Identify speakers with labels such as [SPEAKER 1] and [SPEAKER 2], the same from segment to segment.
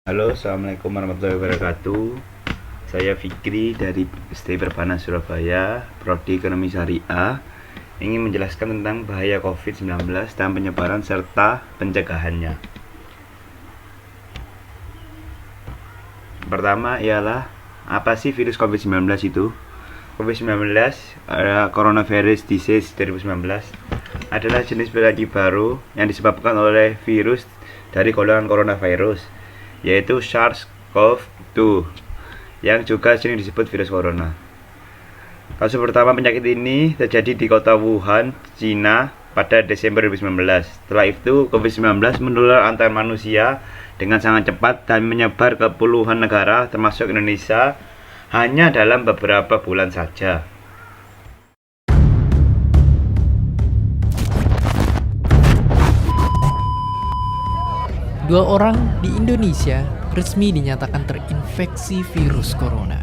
[SPEAKER 1] Halo, assalamualaikum warahmatullahi wabarakatuh. Saya Fikri dari ST Perbanas Surabaya, Prodi Ekonomi Syariah, ingin menjelaskan tentang bahaya COVID-19 dan penyebaran serta pencegahannya. Pertama ialah, apa sih virus COVID-19 itu? COVID-19 Coronavirus Disease 2019 adalah jenis penyakit baru yang disebabkan oleh virus dari golongan coronavirus, yaitu SARS-CoV-2, yang juga sering disebut virus corona. Kasus pertama penyakit ini terjadi di kota Wuhan, Cina pada Desember 2019. Setelah itu, COVID-19 menular antar manusia dengan sangat cepat dan menyebar ke puluhan negara termasuk Indonesia hanya dalam beberapa bulan saja.
[SPEAKER 2] Dua orang di Indonesia resmi dinyatakan terinfeksi virus corona.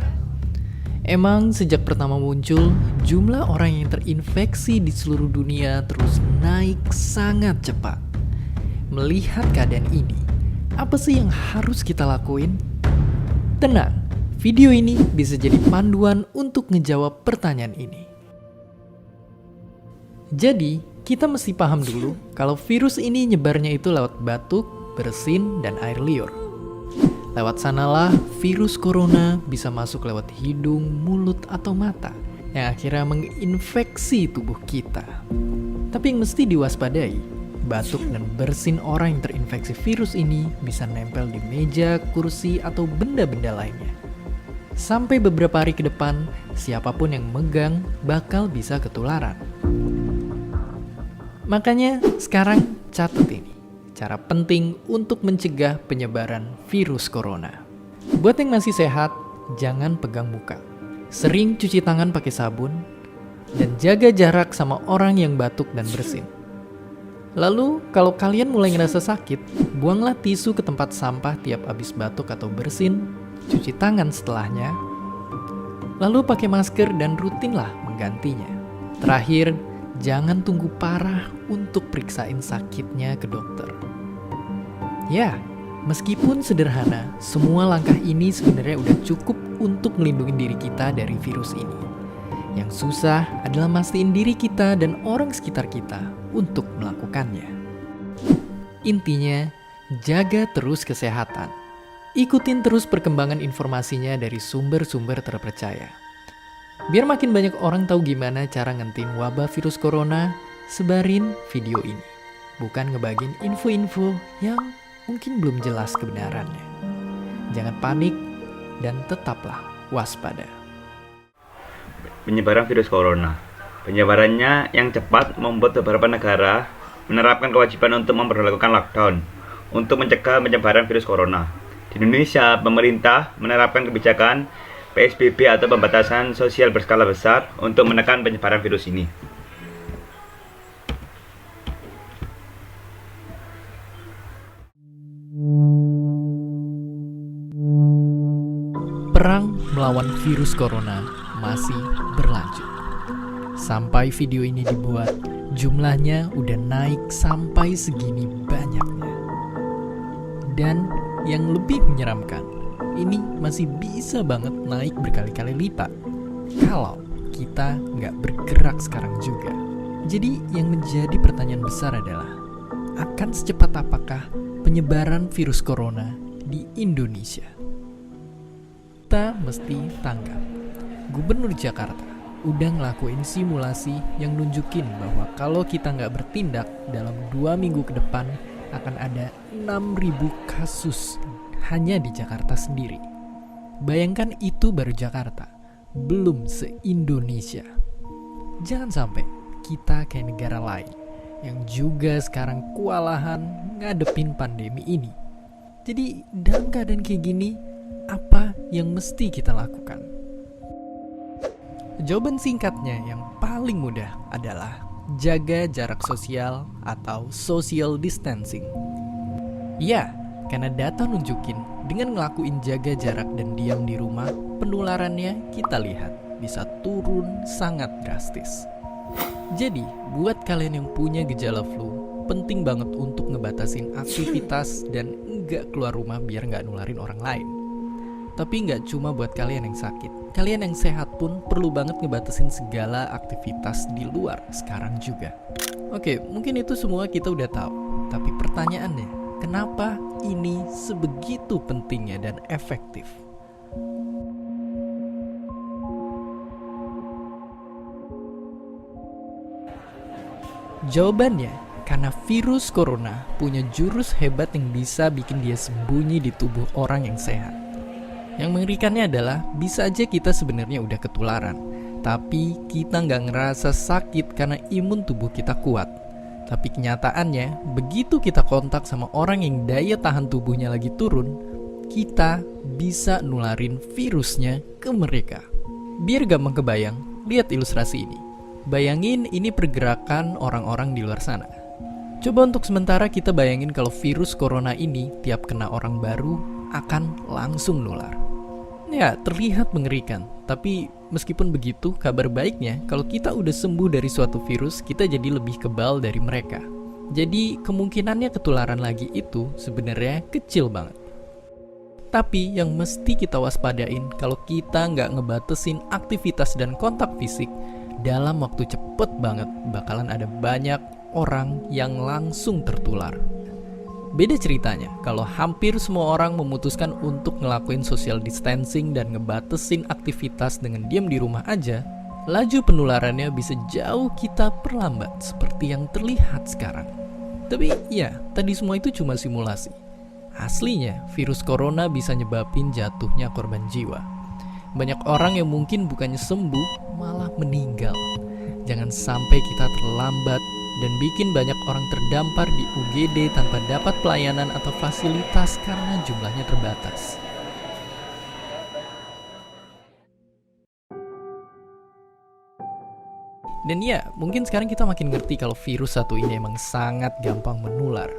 [SPEAKER 2] Emang sejak pertama muncul, jumlah orang yang terinfeksi di seluruh dunia terus naik sangat cepat. Melihat keadaan ini, apa sih yang harus kita lakuin? Tenang, video ini bisa jadi panduan untuk ngejawab pertanyaan ini. Jadi, kita mesti paham dulu kalau virus ini nyebarnya itu lewat batuk, bersin, dan air liur. Lewat sanalah virus corona bisa masuk lewat hidung, mulut, atau mata yang akhirnya menginfeksi tubuh kita. Tapi yang mesti diwaspadai, batuk dan bersin orang yang terinfeksi virus ini bisa nempel di meja, kursi, atau benda-benda lainnya. Sampai beberapa hari ke depan, siapapun yang megang bakal bisa ketularan. Makanya sekarang catat ini. Cara penting untuk mencegah penyebaran virus corona. Buat yang masih sehat, jangan pegang muka. Sering cuci tangan pakai sabun, dan jaga jarak sama orang yang batuk dan bersin. Lalu, kalau kalian mulai ngerasa sakit, buanglah tisu ke tempat sampah tiap habis batuk atau bersin, cuci tangan setelahnya, lalu pakai masker dan rutinlah menggantinya. Terakhir, jangan tunggu parah untuk periksain sakitnya ke dokter. Ya, meskipun sederhana, semua langkah ini sebenarnya udah cukup untuk melindungi diri kita dari virus ini. Yang susah adalah mastiin diri kita dan orang sekitar kita untuk melakukannya. Intinya, jaga terus kesehatan. Ikutin terus perkembangan informasinya dari sumber-sumber terpercaya. Biar makin banyak orang tahu gimana cara ngentiin wabah virus corona, sebarin video ini. Bukan ngebagiin info-info yang mungkin belum jelas kebenarannya. Jangan panik dan tetaplah waspada.
[SPEAKER 1] Penyebaran virus corona. Penyebarannya yang cepat membuat beberapa negara menerapkan kewajiban untuk memperlakukan lockdown untuk mencegah penyebaran virus corona. Di Indonesia, pemerintah menerapkan kebijakan PSBB atau pembatasan sosial berskala besar untuk menekan penyebaran virus ini.
[SPEAKER 2] Perang melawan virus corona masih berlanjut. Sampai video ini dibuat, jumlahnya udah naik sampai segini banyaknya. Dan yang lebih menyeramkan, ini masih bisa banget naik berkali-kali lipat kalau kita nggak bergerak sekarang juga. Jadi yang menjadi pertanyaan besar adalah, akan secepat apakah penyebaran virus corona di Indonesia? Kita mesti tanggap. Gubernur Jakarta udah ngelakuin simulasi yang nunjukin bahwa kalau kita nggak bertindak dalam 2 minggu ke depan akan ada 6.000 kasus hanya di Jakarta sendiri. Bayangkan itu baru Jakarta, belum se-Indonesia. Jangan sampai kita kayak negara lain yang juga sekarang kewalahan ngadepin pandemi ini. Jadi dalam keadaan kayak gini, apa yang mesti kita lakukan? Jawaban singkatnya yang paling mudah adalah jaga jarak sosial atau social distancing. Ya, karena data nunjukin dengan ngelakuin jaga jarak dan diam di rumah, penularannya kita lihat bisa turun sangat drastis. Jadi, buat kalian yang punya gejala flu, penting banget untuk ngebatasin aktivitas dan nggak keluar rumah biar nggak nularin orang lain. Tapi nggak cuma buat kalian yang sakit. Kalian yang sehat pun perlu banget ngebatasin segala aktivitas di luar sekarang juga. Oke, mungkin itu semua kita udah tahu. Tapi pertanyaannya, kenapa ini sebegitu pentingnya dan efektif? Jawabannya, karena virus corona punya jurus hebat yang bisa bikin dia sembunyi di tubuh orang yang sehat. Yang mengerikannya adalah bisa aja kita sebenarnya udah ketularan, tapi kita nggak ngerasa sakit karena imun tubuh kita kuat. Tapi kenyataannya, begitu kita kontak sama orang yang daya tahan tubuhnya lagi turun, kita bisa nularin virusnya ke mereka. Biar gampang kebayang, lihat ilustrasi ini. Bayangin ini pergerakan orang-orang di luar sana. Coba untuk sementara kita bayangin kalau virus corona ini tiap kena orang baru akan langsung nular. Ya, terlihat mengerikan. Tapi meskipun begitu, kabar baiknya kalau kita udah sembuh dari suatu virus, kita jadi lebih kebal dari mereka. Jadi kemungkinannya ketularan lagi itu sebenarnya kecil banget. Tapi yang mesti kita waspadain kalau kita nggak ngebatesin aktivitas dan kontak fisik, dalam waktu cepet banget bakalan ada banyak orang yang langsung tertular. Beda ceritanya kalau hampir semua orang memutuskan untuk ngelakuin social distancing dan ngebatesin aktivitas dengan diam di rumah aja, laju penularannya bisa jauh kita perlambat seperti yang terlihat sekarang. Tapi ya, tadi semua itu cuma simulasi. Aslinya, virus corona bisa nyebabin jatuhnya korban jiwa. Banyak orang yang mungkin bukannya sembuh, malah meninggal. Jangan sampai kita terlambat dan bikin banyak orang terdampar di UGD tanpa dapat pelayanan atau fasilitas karena jumlahnya terbatas. Dan ya, mungkin sekarang kita makin ngerti kalau virus satu ini emang sangat gampang menular.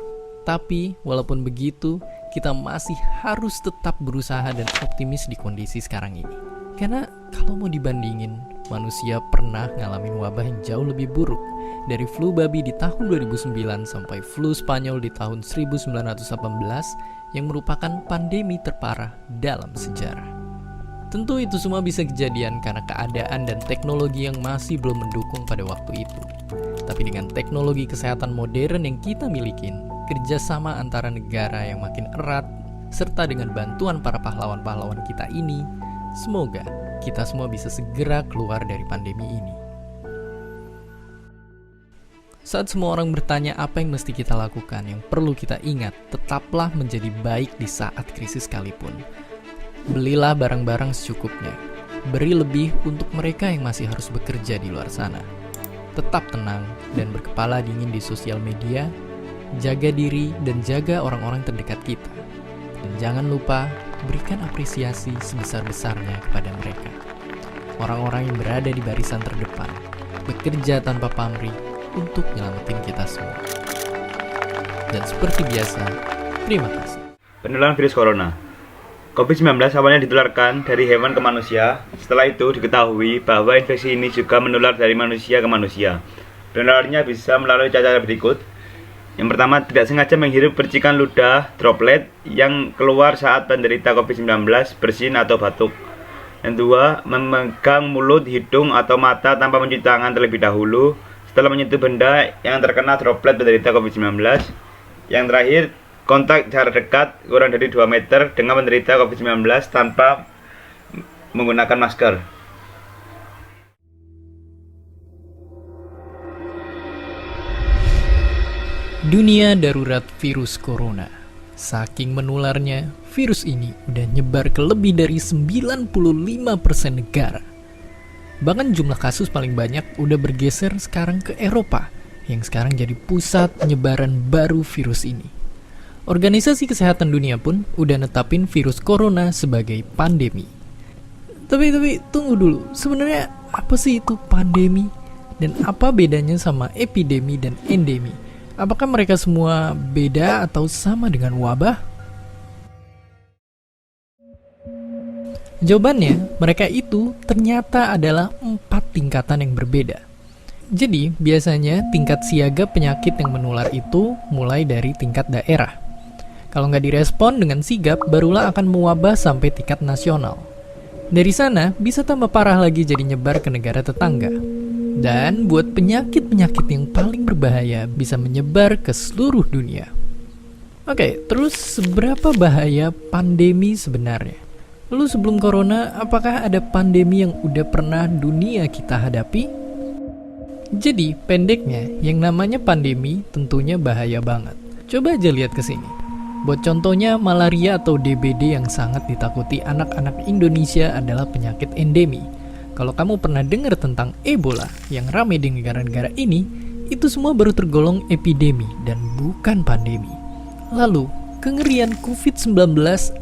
[SPEAKER 2] Tapi, walaupun begitu, kita masih harus tetap berusaha dan optimis di kondisi sekarang ini. Karena kalau mau dibandingin, manusia pernah ngalamin wabah yang jauh lebih buruk. Dari flu babi di tahun 2009 sampai flu Spanyol di tahun 1918 yang merupakan pandemi terparah dalam sejarah. Tentu itu semua bisa kejadian karena keadaan dan teknologi yang masih belum mendukung pada waktu itu. Tapi dengan teknologi kesehatan modern yang kita milikin, kerjasama antara negara yang makin erat, serta dengan bantuan para pahlawan-pahlawan kita ini, semoga kita semua bisa segera keluar dari pandemi ini. Saat semua orang bertanya apa yang mesti kita lakukan, yang perlu kita ingat, tetaplah menjadi baik di saat krisis sekalipun. Belilah barang-barang secukupnya. Beri lebih untuk mereka yang masih harus bekerja di luar sana. Tetap tenang dan berkepala dingin di sosial media. Jaga diri dan jaga orang-orang terdekat kita. Dan jangan lupa berikan apresiasi sebesar-besarnya kepada mereka. Orang-orang yang berada di barisan terdepan, bekerja tanpa pamrih untuk nyelamatin kita semua. Dan seperti biasa, terima kasih.
[SPEAKER 1] Penularan virus corona. COVID-19 awalnya ditularkan dari hewan ke manusia. Setelah itu diketahui bahwa infeksi ini juga menular dari manusia ke manusia. Penularannya bisa melalui cara berikut. Yang pertama, tidak sengaja menghirup percikan ludah droplet yang keluar saat penderita COVID-19 bersin atau batuk. Yang kedua, memegang mulut, hidung, atau mata tanpa mencuci tangan terlebih dahulu setelah menyentuh benda yang terkena droplet penderita COVID-19. Yang terakhir, kontak jarak dekat kurang dari 2 meter dengan penderita COVID-19 tanpa menggunakan masker.
[SPEAKER 2] Dunia darurat virus corona. Saking menularnya, virus ini udah nyebar ke lebih dari 95% negara. Bahkan jumlah kasus paling banyak udah bergeser sekarang ke Eropa, yang sekarang jadi pusat penyebaran baru virus ini. Organisasi Kesehatan Dunia pun udah netapin virus corona sebagai pandemi. Tapi tunggu dulu, sebenarnya apa sih itu pandemi? Dan apa bedanya sama epidemi dan endemi? Apakah mereka semua beda atau sama dengan wabah? Jawabannya, mereka itu ternyata adalah 4 tingkatan yang berbeda. Jadi, biasanya tingkat siaga penyakit yang menular itu mulai dari tingkat daerah. Kalau nggak direspon dengan sigap, barulah akan mewabah sampai tingkat nasional. Dari sana, bisa tambah parah lagi jadi nyebar ke negara tetangga. Dan buat penyakit-penyakit yang paling berbahaya bisa menyebar ke seluruh dunia. Oke, terus seberapa bahaya pandemi sebenarnya? Lalu sebelum corona, apakah ada pandemi yang udah pernah dunia kita hadapi? Jadi, pendeknya, yang namanya pandemi tentunya bahaya banget. Coba aja lihat ke sini. Buat contohnya, malaria atau DBD yang sangat ditakuti anak-anak Indonesia adalah penyakit endemi. Kalau kamu pernah dengar tentang Ebola yang ramai di negara-negara ini, itu semua baru tergolong epidemi dan bukan pandemi. Lalu, kengerian COVID-19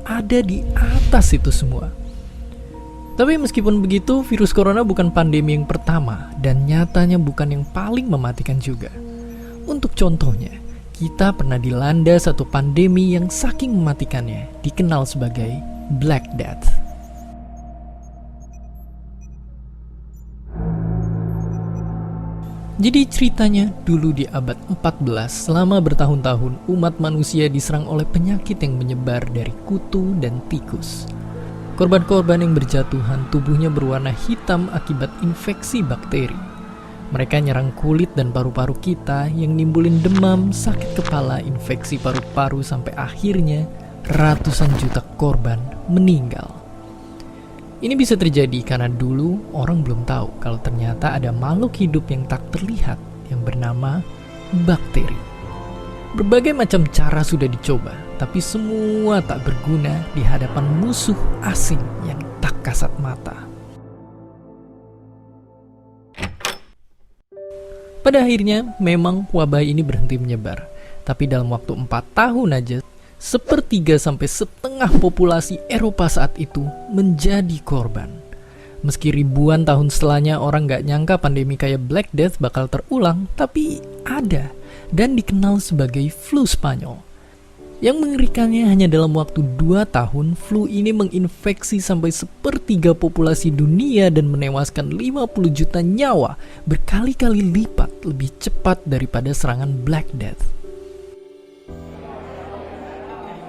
[SPEAKER 2] ada di atas itu semua. Tapi meskipun begitu, virus corona bukan pandemi yang pertama dan nyatanya bukan yang paling mematikan juga. Untuk contohnya, kita pernah dilanda satu pandemi yang saking mematikannya dikenal sebagai Black Death. Jadi ceritanya dulu di abad 14, selama bertahun-tahun umat manusia diserang oleh penyakit yang menyebar dari kutu dan tikus. Korban-korban yang berjatuhan tubuhnya berwarna hitam akibat infeksi bakteri. Mereka nyerang kulit dan paru-paru kita yang nimbulin demam, sakit kepala, infeksi paru-paru sampai akhirnya ratusan juta korban meninggal. Ini bisa terjadi karena dulu orang belum tahu kalau ternyata ada makhluk hidup yang tak terlihat yang bernama bakteri. Berbagai macam cara sudah dicoba, tapi semua tak berguna di hadapan musuh asing yang tak kasat mata. Pada akhirnya, memang wabah ini berhenti menyebar. Tapi dalam waktu 4 tahun aja, 1/3 sampai 1/2 populasi Eropa saat itu menjadi korban. Meski ribuan tahun setelahnya orang gak nyangka pandemi kayak Black Death bakal terulang, tapi ada dan dikenal sebagai flu Spanyol. Yang mengerikannya hanya dalam waktu 2 tahun, flu ini menginfeksi sampai 1/3 populasi dunia dan menewaskan 50 juta nyawa, berkali-kali lipat lebih cepat daripada serangan Black Death.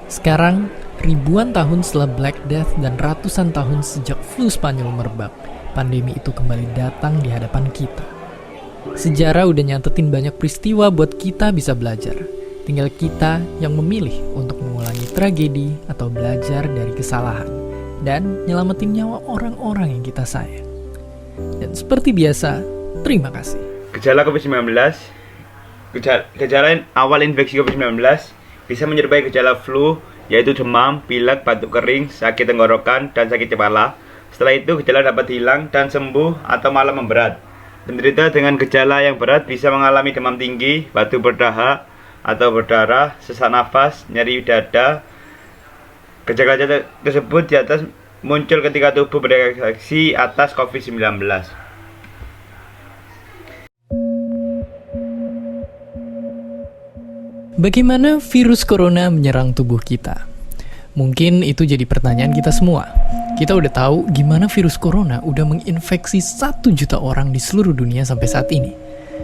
[SPEAKER 2] Sekarang, ribuan tahun setelah Black Death dan ratusan tahun sejak flu Spanyol merebak, pandemi itu kembali datang di hadapan kita. Sejarah udah nyatetin banyak peristiwa buat kita bisa belajar. Tinggal kita yang memilih untuk mengulangi tragedi atau belajar dari kesalahan dan nyelamatin nyawa orang-orang yang kita sayang. Dan seperti biasa, terima kasih.
[SPEAKER 1] Gejala COVID-19, gejala awal infeksi COVID-19 bisa menyerupai gejala flu, yaitu demam, pilek, batuk kering, sakit tenggorokan, dan sakit kepala. Setelah itu gejala dapat hilang dan sembuh atau malah memberat. Penderita dengan gejala yang berat bisa mengalami demam tinggi, batuk berdahak atau berdarah, sesak nafas, nyeri dada. Gejala tersebut di atas muncul ketika tubuh bereaksi atas COVID-19.
[SPEAKER 2] Bagaimana virus corona menyerang tubuh kita? Mungkin itu jadi pertanyaan kita semua. Kita udah tahu gimana virus corona udah menginfeksi 1 juta orang di seluruh dunia sampai saat ini.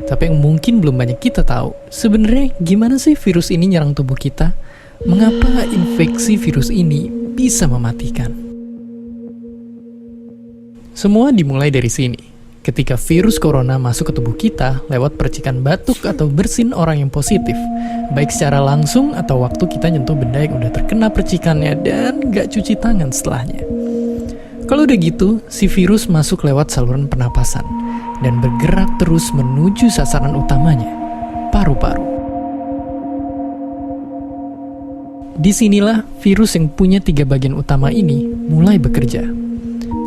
[SPEAKER 2] Tapi yang mungkin belum banyak kita tahu, sebenarnya gimana sih virus ini nyerang tubuh kita? Mengapa infeksi virus ini bisa mematikan? Semua dimulai dari sini. Ketika virus corona masuk ke tubuh kita lewat percikan batuk atau bersin orang yang positif, baik secara langsung atau waktu kita nyentuh benda yang udah terkena percikannya dan gak cuci tangan setelahnya. Kalau udah gitu, si virus masuk lewat saluran pernapasan dan bergerak terus menuju sasaran utamanya, paru-paru. Disinilah virus yang punya 3 bagian utama ini mulai bekerja.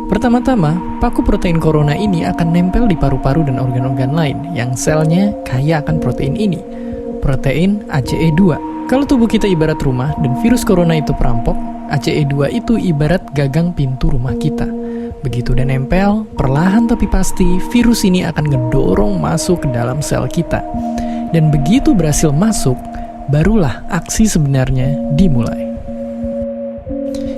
[SPEAKER 2] Pertama-tama, paku protein corona ini akan nempel di paru-paru dan organ-organ lain yang selnya kaya akan protein ini, protein ACE2. Kalau tubuh kita ibarat rumah dan virus corona itu perampok, ACE2 itu ibarat gagang pintu rumah kita. Begitu udah nempel, perlahan tapi pasti virus ini akan ngedorong masuk ke dalam sel kita. Dan begitu berhasil masuk, barulah aksi sebenarnya dimulai.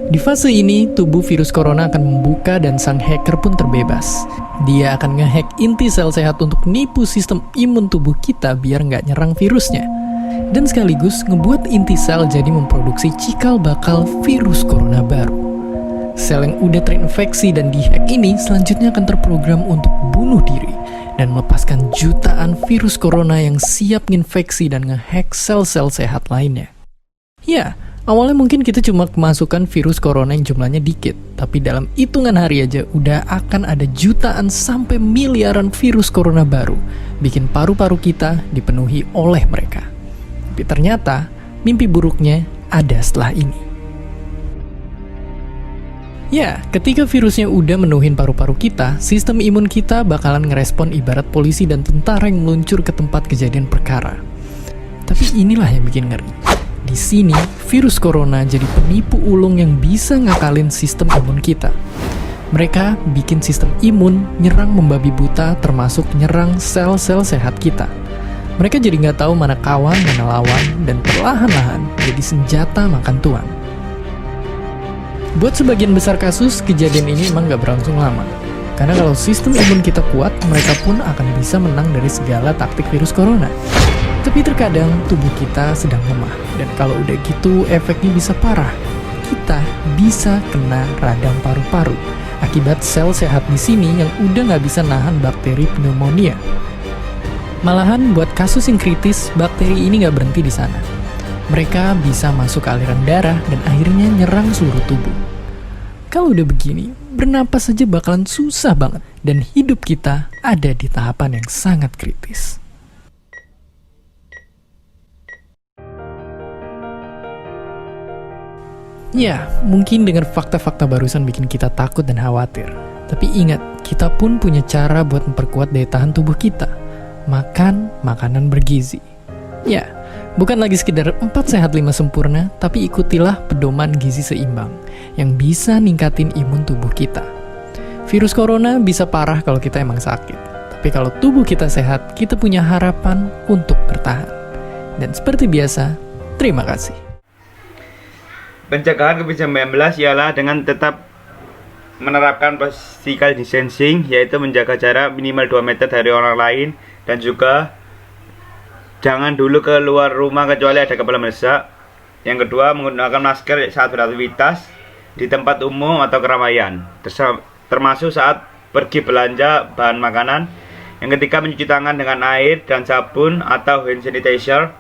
[SPEAKER 2] Di fase ini, tubuh virus corona akan membuka dan sang hacker pun terbebas. Dia akan ngehack inti sel sehat untuk nipu sistem imun tubuh kita biar nggak nyerang virusnya. dan sekaligus ngebuat inti sel jadi memproduksi cikal bakal virus corona baru. Sel yang udah terinfeksi dan dihack ini selanjutnya akan terprogram untuk bunuh diri dan melepaskan jutaan virus corona yang siap nginfeksi dan ngehack sel-sel sehat lainnya. Ya, awalnya mungkin kita cuma kemasukan virus corona yang jumlahnya dikit, tapi dalam hitungan hari aja udah akan ada jutaan sampai miliaran virus corona baru, bikin paru-paru kita dipenuhi oleh mereka. Tapi ternyata, mimpi buruknya ada setelah ini. Ya, ketika virusnya udah menuhin paru-paru kita, sistem imun kita bakalan ngerespon ibarat polisi dan tentara yang meluncur ke tempat kejadian perkara. Tapi inilah yang bikin ngeri. Di sini, virus corona jadi penipu ulung yang bisa ngakalin sistem imun kita. Mereka bikin sistem imun nyerang membabi buta, termasuk nyerang sel-sel sehat kita. Mereka jadi nggak tahu mana kawan, mana lawan, dan perlahan-lahan jadi senjata makan tuan. Buat sebagian besar kasus, kejadian ini emang gak berlangsung lama. Karena kalau sistem imun kita kuat, mereka pun akan bisa menang dari segala taktik virus corona. Tapi terkadang tubuh kita sedang lemah, dan kalau udah gitu efeknya bisa parah. Kita bisa kena radang paru-paru, akibat sel sehat di sini yang udah gak bisa nahan bakteri pneumonia. Malahan buat kasus yang kritis, bakteri ini gak berhenti di sana. Mereka bisa masuk ke aliran darah dan akhirnya nyerang seluruh tubuh. Kalau udah begini, bernapas saja bakalan susah banget dan hidup kita ada di tahapan yang sangat kritis. Ya, mungkin dengan fakta-fakta barusan bikin kita takut dan khawatir. Tapi ingat, kita pun punya cara buat memperkuat daya tahan tubuh kita. Makan makanan bergizi. Ya, bukan lagi sekedar 4 sehat 5 sempurna, tapi ikutilah pedoman gizi seimbang yang bisa ningkatin imun tubuh kita. Virus corona bisa parah kalau kita emang sakit, tapi kalau tubuh kita sehat, kita punya harapan untuk bertahan. Dan seperti biasa, terima kasih.
[SPEAKER 1] Pencegahan COVID-19 ialah dengan tetap menerapkan physical distancing, yaitu menjaga jarak minimal 2 meter dari orang lain, dan juga jangan dulu keluar rumah kecuali ada keperluan mendesak. Yang kedua, menggunakan masker saat beraktivitas di tempat umum atau keramaian, termasuk saat pergi belanja bahan makanan. Yang ketiga, mencuci tangan dengan air dan sabun atau hand sanitizer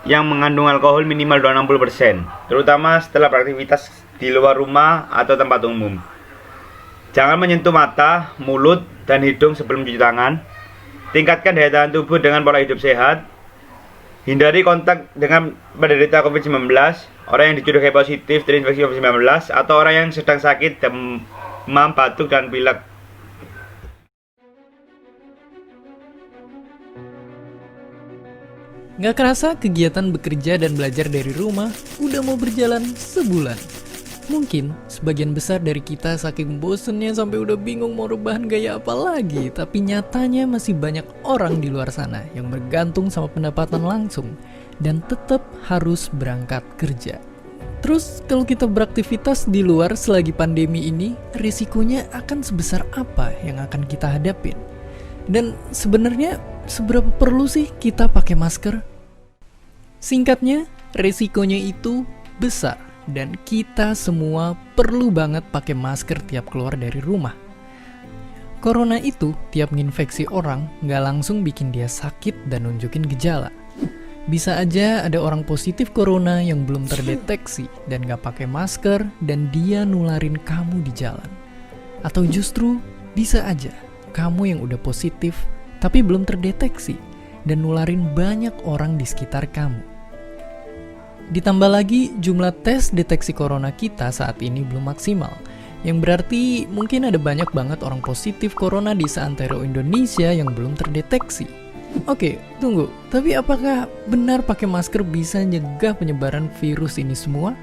[SPEAKER 1] yang mengandung alkohol minimal 60%, terutama setelah beraktivitas di luar rumah atau tempat umum. Jangan menyentuh mata, mulut, dan hidung sebelum mencuci tangan. Tingkatkan daya tahan tubuh dengan pola hidup sehat. Hindari kontak dengan penderita COVID-19, orang yang dicurigai positif terinfeksi COVID-19, atau orang yang sedang sakit, demam, batuk, dan pilek.
[SPEAKER 2] Nggak kerasa kegiatan bekerja dan belajar dari rumah udah mau berjalan sebulan. Mungkin sebagian besar dari kita saking bosennya sampai udah bingung mau rebahan gaya apa lagi. Tapi nyatanya masih banyak orang di luar sana yang bergantung sama pendapatan langsung dan tetap harus berangkat kerja. Terus kalau kita beraktivitas di luar selagi pandemi ini, risikonya akan sebesar apa yang akan kita hadapin? Dan sebenarnya seberapa perlu sih kita pakai masker? Singkatnya, risikonya itu besar. Dan kita semua perlu banget pakai masker tiap keluar dari rumah. Corona itu tiap nginfeksi orang nggak langsung bikin dia sakit dan nunjukin gejala. Bisa aja ada orang positif corona yang belum terdeteksi dan nggak pakai masker dan dia nularin kamu di jalan. Atau justru bisa aja kamu yang udah positif tapi belum terdeteksi dan nularin banyak orang di sekitar kamu. Ditambah lagi jumlah tes deteksi corona kita saat ini belum maksimal, yang berarti mungkin ada banyak banget orang positif corona di seantero Indonesia yang belum terdeteksi. Oke, tunggu, tapi apakah benar pakai masker bisa nyegah penyebaran virus ini semua?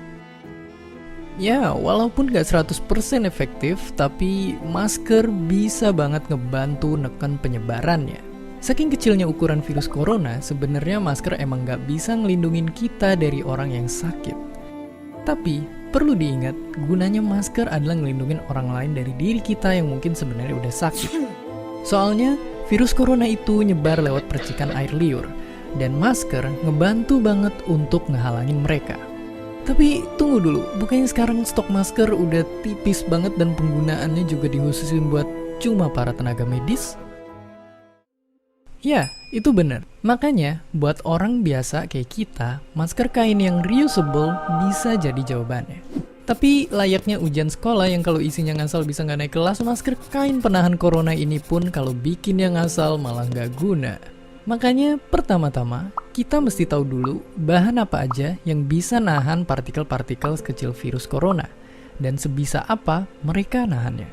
[SPEAKER 2] Ya, walaupun gak 100% efektif, tapi masker bisa banget ngebantu neken penyebarannya. Saking kecilnya ukuran virus corona, sebenarnya masker emang gak bisa ngelindungin kita dari orang yang sakit. Tapi, perlu diingat, gunanya masker adalah ngelindungin orang lain dari diri kita yang mungkin sebenarnya udah sakit. Soalnya, virus corona itu nyebar lewat percikan air liur. dan masker ngebantu banget untuk ngehalangin mereka. Tapi tunggu dulu, bukannya sekarang stok masker udah tipis banget dan penggunaannya juga dikhususin buat cuma para tenaga medis? Ya, itu bener. Makanya, buat orang biasa kayak kita, masker kain yang reusable bisa jadi jawabannya. Tapi layaknya ujian sekolah yang kalau isinya ngasal bisa nggak naik kelas, masker kain penahan corona ini pun kalau bikin yang ngasal malah nggak guna. Makanya pertama-tama, kita mesti tahu dulu bahan apa aja yang bisa nahan partikel-partikel sekecil virus corona, dan sebisa apa mereka nahannya.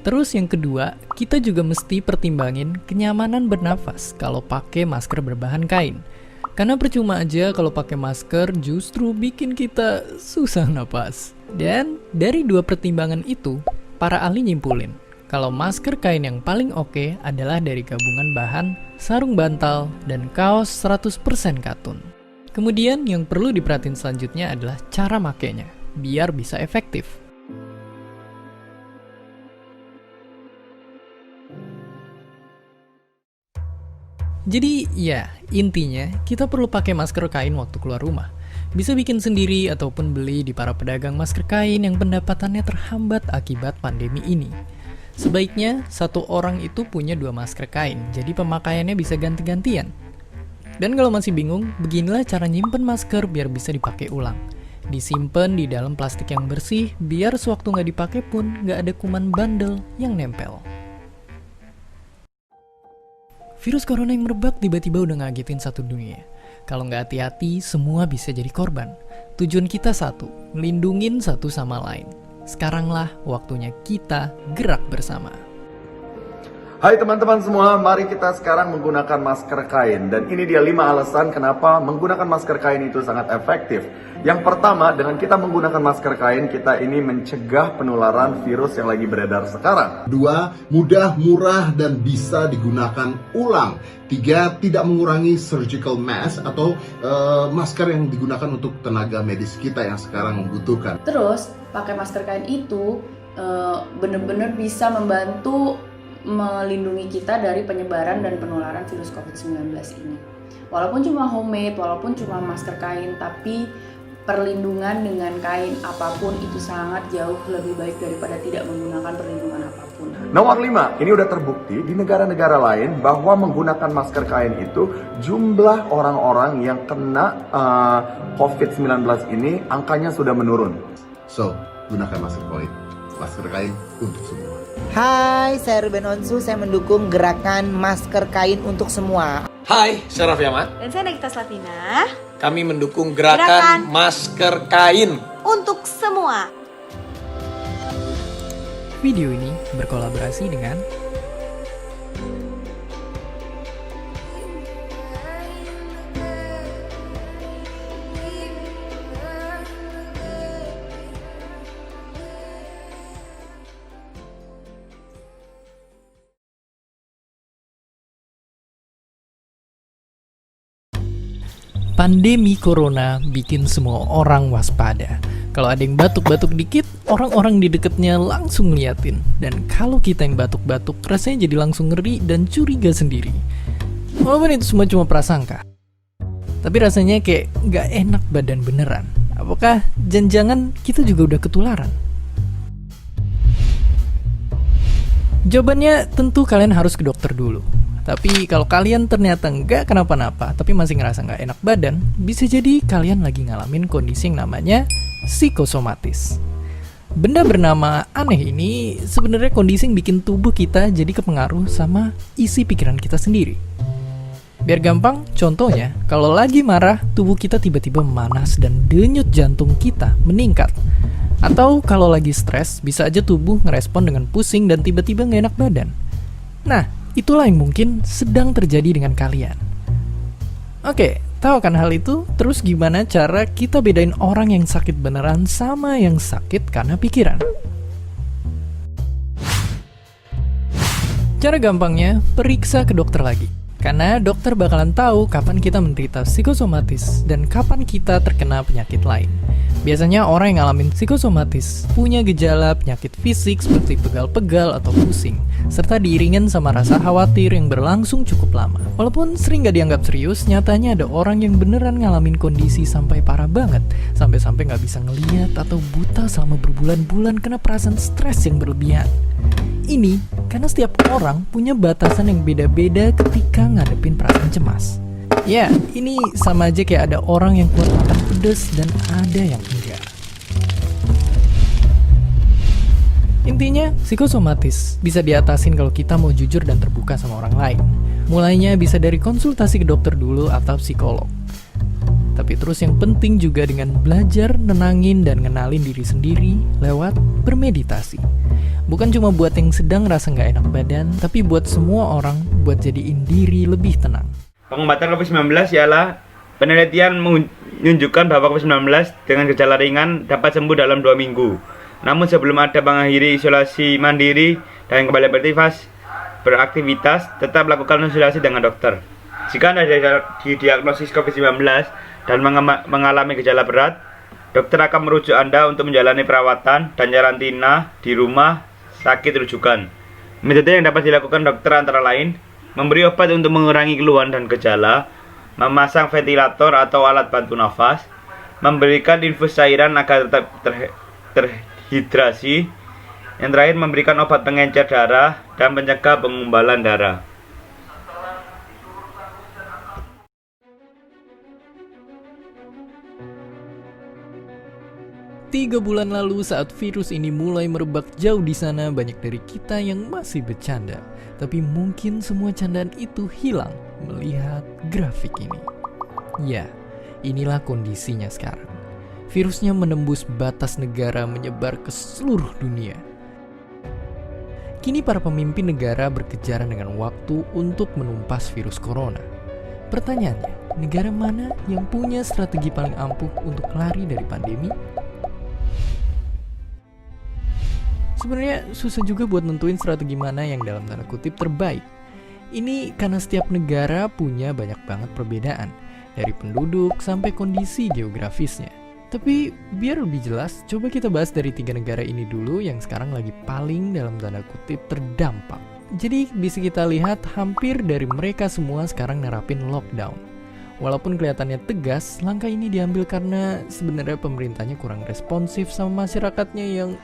[SPEAKER 2] Terus yang kedua, kita juga mesti pertimbangin kenyamanan bernafas kalau pakai masker berbahan kain. Karena percuma aja kalau pakai masker justru bikin kita susah napas. Dan dari dua pertimbangan itu, para ahli nyimpulin kalau masker kain yang paling oke adalah dari gabungan bahan sarung bantal dan kaos 100% katun. Kemudian yang perlu diperhatiin selanjutnya adalah cara makainya, biar bisa efektif. Jadi ya, intinya kita perlu pakai masker kain waktu keluar rumah. Bisa bikin sendiri ataupun beli di para pedagang masker kain yang pendapatannya terhambat akibat pandemi ini. Sebaiknya satu orang itu punya 2 masker kain, jadi pemakaiannya bisa ganti-gantian. Dan kalau masih bingung, beginilah cara nyimpen masker biar bisa dipakai ulang. Disimpan di dalam plastik yang bersih, biar sewaktu nggak dipakai pun nggak ada kuman bandel yang nempel. Virus corona yang merebak tiba-tiba udah ngagetin satu dunia. Kalau nggak hati-hati, semua bisa jadi korban. Tujuan kita satu, melindungin satu sama lain. Sekaranglah waktunya kita gerak bersama.
[SPEAKER 3] Hai teman-teman semua, mari kita sekarang menggunakan masker kain. Dan ini dia 5 alasan kenapa menggunakan masker kain itu sangat efektif. Yang pertama, dengan kita menggunakan masker kain, kita ini mencegah penularan virus yang lagi beredar sekarang.
[SPEAKER 4] 2, mudah, murah, dan bisa digunakan ulang. 3, tidak mengurangi surgical mask atau masker yang digunakan untuk tenaga medis kita yang sekarang membutuhkan.
[SPEAKER 5] Terus, pakai masker kain itu benar-benar bisa membantu melindungi kita dari penyebaran dan penularan virus COVID-19 ini. Walaupun cuma homemade, walaupun cuma masker kain, tapi perlindungan dengan kain apapun itu sangat jauh lebih baik daripada tidak menggunakan perlindungan apapun.
[SPEAKER 3] Nomor 5, ini udah terbukti di negara-negara lain bahwa menggunakan masker kain itu jumlah orang-orang yang kena COVID-19 ini angkanya sudah menurun.
[SPEAKER 4] So, gunakan masker kain untuk semua.
[SPEAKER 6] Hai, saya Ruben Onsu, saya mendukung gerakan masker kain untuk semua.
[SPEAKER 7] Hai, saya Raffi Ahmad.
[SPEAKER 8] Dan saya Nagita Slavina.
[SPEAKER 7] Kami mendukung gerakan masker kain
[SPEAKER 8] untuk semua.
[SPEAKER 2] Video ini berkolaborasi dengan pandemi corona bikin semua orang waspada. Kalau ada yang batuk-batuk dikit, orang-orang di dekatnya langsung ngeliatin. Dan kalau kita yang batuk-batuk, rasanya jadi langsung ngeri dan curiga sendiri. Walaupun itu semua cuma prasangka. Tapi rasanya kayak nggak enak badan beneran. Apakah jangan-jangan kita juga udah ketularan? Jawabannya tentu kalian harus ke dokter dulu. Tapi kalau kalian ternyata nggak kenapa-napa, tapi masih ngerasa nggak enak badan, bisa jadi kalian lagi ngalamin kondisi yang namanya psikosomatis. Benda bernama aneh ini sebenarnya kondisi yang bikin tubuh kita jadi kepengaruh sama isi pikiran kita sendiri. Biar gampang, contohnya, kalau lagi marah, tubuh kita tiba-tiba memanas dan denyut jantung kita meningkat. Atau kalau lagi stres, bisa aja tubuh ngerespon dengan pusing dan tiba-tiba nggak enak badan. Nah, itulah yang mungkin sedang terjadi dengan kalian. Oke, tahu kan hal itu? Terus gimana cara kita bedain orang yang sakit beneran sama yang sakit karena pikiran? Cara gampangnya, periksa ke dokter lagi. Karena dokter bakalan tahu kapan kita menderita psikosomatis dan kapan kita terkena penyakit lain. Biasanya orang yang ngalamin psikosomatis punya gejala penyakit fisik seperti pegal-pegal atau pusing, serta diiringin sama rasa khawatir yang berlangsung cukup lama. Walaupun sering gak dianggap serius, nyatanya ada orang yang beneran ngalamin kondisi sampai parah banget, sampai-sampai gak bisa ngeliat atau buta selama berbulan-bulan karena perasaan stres yang berlebihan. Ini karena setiap orang punya batasan yang beda-beda ketika ngadepin perasaan cemas. Ya, ini sama aja kayak ada orang yang kuat makan pedas dan ada yang enggak. Intinya, psikosomatis bisa diatasin kalau kita mau jujur dan terbuka sama orang lain. Mulainya bisa dari konsultasi ke dokter dulu atau psikolog. Tapi terus yang penting juga dengan belajar, nenangin, dan ngenalin diri sendiri lewat bermeditasi. Bukan cuma buat yang sedang rasa nggak enak badan, tapi buat semua orang buat jadiin diri lebih tenang.
[SPEAKER 1] Pengobatan COVID-19 ialah penelitian menunjukkan bahwa COVID-19 dengan gejala ringan dapat sembuh dalam 2 minggu. Namun sebelum Anda mengakhiri isolasi mandiri dan kembali beraktivitas, tetap lakukan konsultasi dengan dokter. Jika Anda didiagnosis COVID-19 dan mengalami gejala berat, dokter akan merujuk Anda untuk menjalani perawatan dan karantina di rumah sakit rujukan. Metode yang dapat dilakukan dokter antara lain memberi obat untuk mengurangi keluhan dan gejala, memasang ventilator atau alat bantu nafas, memberikan infus cairan agar tetap terhidrasi, yang terakhir memberikan obat pengencer darah dan pencegah pengumbalan darah.
[SPEAKER 2] Tiga bulan lalu saat virus ini mulai merebak jauh di sana, banyak dari kita yang masih bercanda. Tapi mungkin semua candaan itu hilang melihat grafik ini. Ya, inilah kondisinya sekarang. Virusnya menembus batas negara menyebar ke seluruh dunia. Kini para pemimpin negara berkejaran dengan waktu untuk menumpas virus corona. Pertanyaannya, negara mana yang punya strategi paling ampuh untuk lari dari pandemi? Sebenarnya susah juga buat nentuin strategi mana yang dalam tanda kutip terbaik. Ini karena setiap negara punya banyak banget perbedaan, dari penduduk sampai kondisi geografisnya. Tapi biar lebih jelas, coba kita bahas dari 3 negara ini dulu yang sekarang lagi paling dalam tanda kutip terdampak. Jadi bisa kita lihat hampir dari mereka semua sekarang nerapin lockdown. Walaupun kelihatannya tegas, langkah ini diambil karena sebenarnya pemerintahnya kurang responsif sama masyarakatnya yang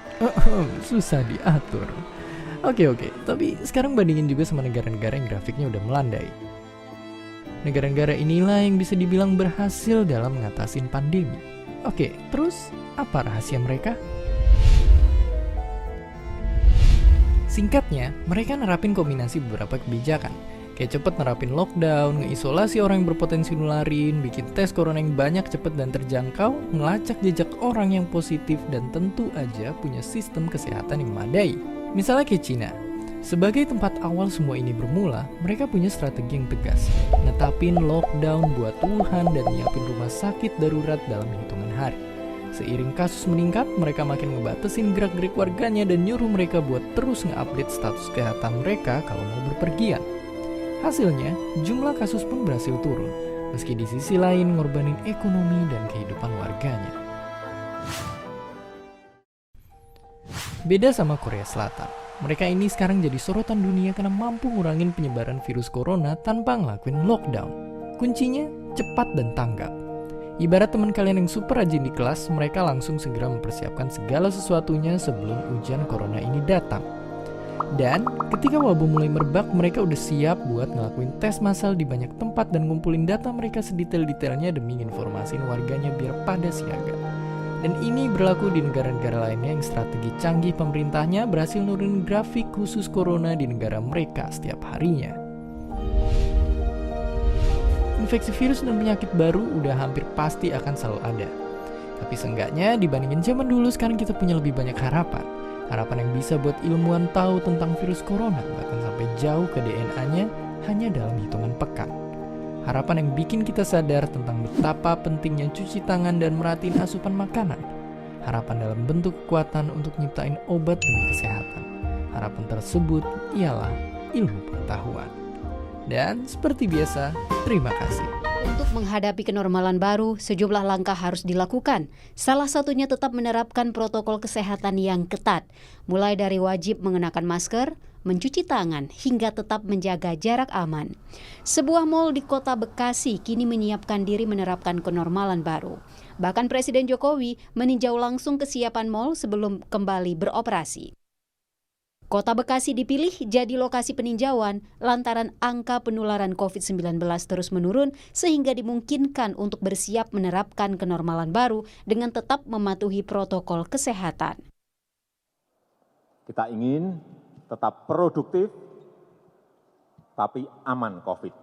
[SPEAKER 2] susah diatur. Oke, tapi sekarang bandingin juga sama negara-negara yang grafiknya udah melandai. Negara-negara inilah yang bisa dibilang berhasil dalam mengatasi pandemi. Oke, terus apa rahasia mereka? Singkatnya, mereka nerapin kombinasi beberapa kebijakan. Kayak cepet nerapin lockdown, ngeisolasi orang yang berpotensi nularin, bikin tes corona yang banyak, cepet dan terjangkau, ngelacak jejak orang yang positif, dan tentu aja punya sistem kesehatan yang memadai. Misalnya kayak Cina. Sebagai tempat awal semua ini bermula, mereka punya strategi yang tegas. Netapin lockdown buat Wuhan dan nyiapin rumah sakit darurat dalam hitungan hari. Seiring kasus meningkat, mereka makin ngebatasin gerak-gerik warganya dan nyuruh mereka buat terus nge-update status kesehatan mereka kalau mau berpergian. Hasilnya, jumlah kasus pun berhasil turun, meski di sisi lain ngorbanin ekonomi dan kehidupan warganya. Beda sama Korea Selatan, mereka ini sekarang jadi sorotan dunia karena mampu ngurangin penyebaran virus corona tanpa ngelakuin lockdown. Kuncinya, cepat dan tanggap. Ibarat teman kalian yang super rajin di kelas, mereka langsung segera mempersiapkan segala sesuatunya sebelum ujian corona ini datang. Dan ketika wabah mulai merebak, mereka udah siap buat ngelakuin tes massal di banyak tempat dan ngumpulin data mereka sedetail-detailnya demi informasiin warganya biar pada siaga. Dan ini berlaku di negara-negara lainnya yang strategi canggih pemerintahnya berhasil nurunin grafik khusus corona di negara mereka setiap harinya. Infeksi virus dan penyakit baru udah hampir pasti akan selalu ada. Tapi seenggaknya dibandingin zaman dulu, sekarang kita punya lebih banyak harapan. Harapan yang bisa buat ilmuwan tahu tentang virus corona, bahkan sampai jauh ke DNA-nya hanya dalam hitungan pekan. Harapan yang bikin kita sadar tentang betapa pentingnya cuci tangan dan merhatiin asupan makanan. Harapan dalam bentuk kekuatan untuk nyiptain obat demi kesehatan. Harapan tersebut ialah ilmu pengetahuan. Dan seperti biasa, terima kasih.
[SPEAKER 9] Untuk menghadapi kenormalan baru, sejumlah langkah harus dilakukan. Salah satunya tetap menerapkan protokol kesehatan yang ketat, mulai dari wajib mengenakan masker, mencuci tangan, hingga tetap menjaga jarak aman. Sebuah mal di kota Bekasi kini menyiapkan diri menerapkan kenormalan baru. Bahkan Presiden Jokowi meninjau langsung kesiapan mal sebelum kembali beroperasi. Kota Bekasi dipilih jadi lokasi peninjauan lantaran angka penularan COVID-19 terus menurun sehingga dimungkinkan untuk bersiap menerapkan kenormalan baru dengan tetap mematuhi protokol kesehatan.
[SPEAKER 10] Kita ingin tetap produktif tapi aman COVID.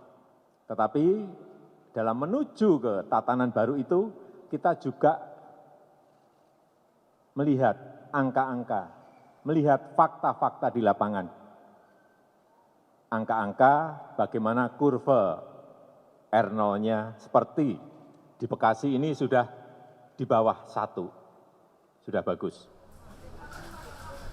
[SPEAKER 10] Tetapi dalam menuju ke tatanan baru itu kita juga melihat angka-angka, melihat fakta-fakta di lapangan. Angka-angka bagaimana kurva R0-nya seperti di Bekasi ini sudah di bawah 1. Sudah bagus.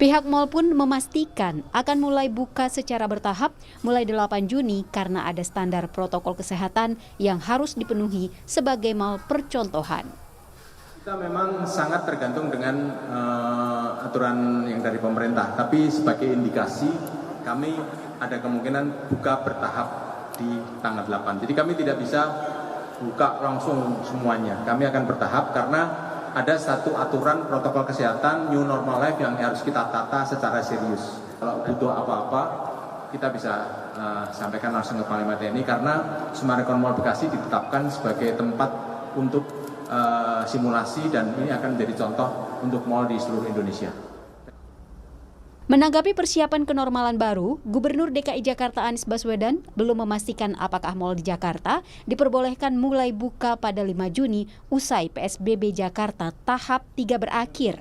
[SPEAKER 9] Pihak mal pun memastikan akan mulai buka secara bertahap mulai 8 Juni karena ada standar protokol kesehatan yang harus dipenuhi sebagai mal percontohan.
[SPEAKER 11] Kita memang sangat tergantung dengan aturan yang dari pemerintah, tapi sebagai indikasi kami ada kemungkinan buka bertahap di tanggal 8. Jadi kami tidak bisa buka langsung semuanya. Kami akan bertahap karena ada satu aturan protokol kesehatan new normal life yang harus kita tata secara serius. Kalau butuh apa-apa kita bisa sampaikan langsung ke Panglima TNI karena Semarang Mall Bekasi ditetapkan sebagai tempat untuk simulasi dan ini akan menjadi contoh untuk mal di seluruh Indonesia.
[SPEAKER 9] Menanggapi persiapan kenormalan baru, Gubernur DKI Jakarta Anies Baswedan belum memastikan apakah mal di Jakarta diperbolehkan mulai buka pada 5 Juni usai PSBB Jakarta tahap 3 berakhir.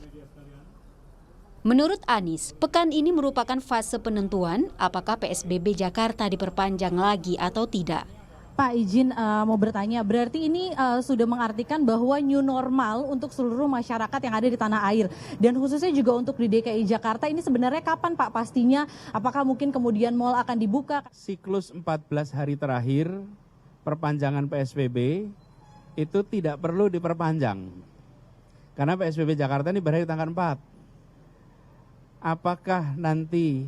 [SPEAKER 9] Menurut Anies, pekan ini merupakan fase penentuan apakah PSBB Jakarta diperpanjang lagi atau tidak.
[SPEAKER 12] Pak, izin mau bertanya, berarti ini sudah mengartikan bahwa new normal untuk seluruh masyarakat yang ada di tanah air. Dan khususnya juga untuk di DKI Jakarta, ini sebenarnya kapan Pak pastinya? Apakah mungkin kemudian mal akan dibuka?
[SPEAKER 13] Siklus 14 hari terakhir perpanjangan PSBB itu tidak perlu diperpanjang. Karena PSBB Jakarta ini berakhir tanggal 4. Apakah nanti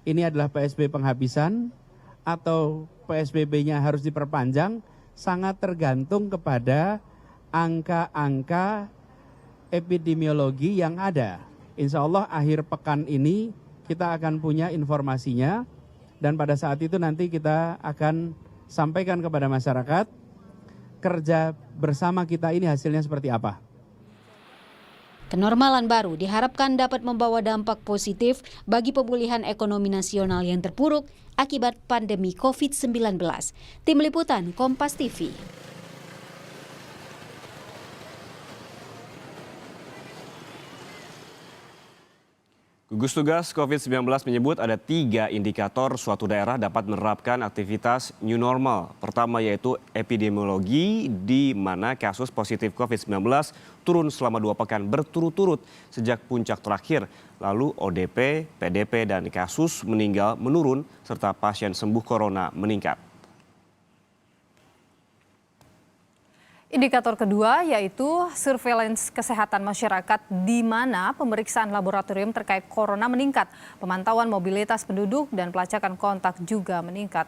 [SPEAKER 13] ini adalah PSBB penghabisan atau PSBB-nya harus diperpanjang sangat tergantung kepada angka-angka epidemiologi yang ada. Insya Allah akhir pekan ini kita akan punya informasinya dan pada saat itu nanti kita akan sampaikan kepada masyarakat kerja bersama kita ini hasilnya seperti apa.
[SPEAKER 9] Kenormalan baru diharapkan dapat membawa dampak positif bagi pemulihan ekonomi nasional yang terpuruk akibat pandemi COVID-19. Tim Liputan Kompas TV.
[SPEAKER 14] Gugus Tugas COVID-19 menyebut ada 3 indikator suatu daerah dapat menerapkan aktivitas new normal. Pertama yaitu epidemiologi, di mana kasus positif COVID-19 turun selama 2 pekan berturut-turut sejak puncak terakhir. Lalu ODP, PDP, dan kasus meninggal menurun serta pasien sembuh corona meningkat.
[SPEAKER 15] Indikator kedua yaitu surveillance kesehatan masyarakat di mana pemeriksaan laboratorium terkait corona meningkat, pemantauan mobilitas penduduk dan pelacakan kontak juga meningkat.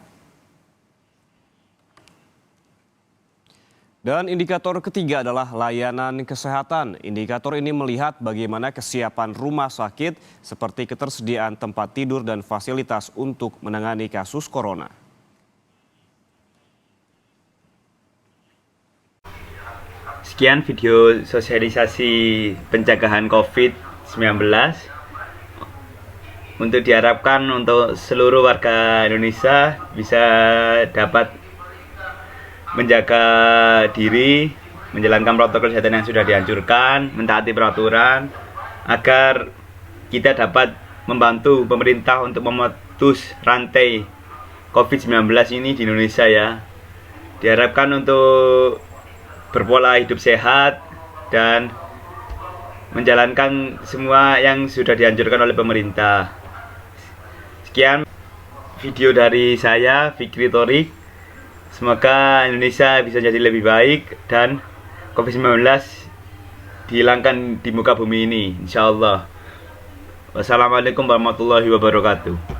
[SPEAKER 14] Dan indikator ketiga adalah layanan kesehatan. Indikator ini melihat bagaimana kesiapan rumah sakit seperti ketersediaan tempat tidur dan fasilitas untuk menangani kasus corona.
[SPEAKER 1] Sekian video sosialisasi pencegahan COVID-19 untuk diharapkan untuk seluruh warga Indonesia bisa dapat menjaga diri, menjalankan protokol kesehatan yang sudah dianjurkan, mentaati peraturan agar kita dapat membantu pemerintah untuk memutus rantai COVID-19 ini di Indonesia ya. Diharapkan untuk berpola hidup sehat dan menjalankan semua yang sudah dianjurkan oleh pemerintah. Sekian video dari saya, Fikri Thorik. Semoga Indonesia bisa jadi lebih baik dan COVID-19 dihilangkan di muka bumi ini, insya Allah. Wassalamualaikum warahmatullahi wabarakatuh.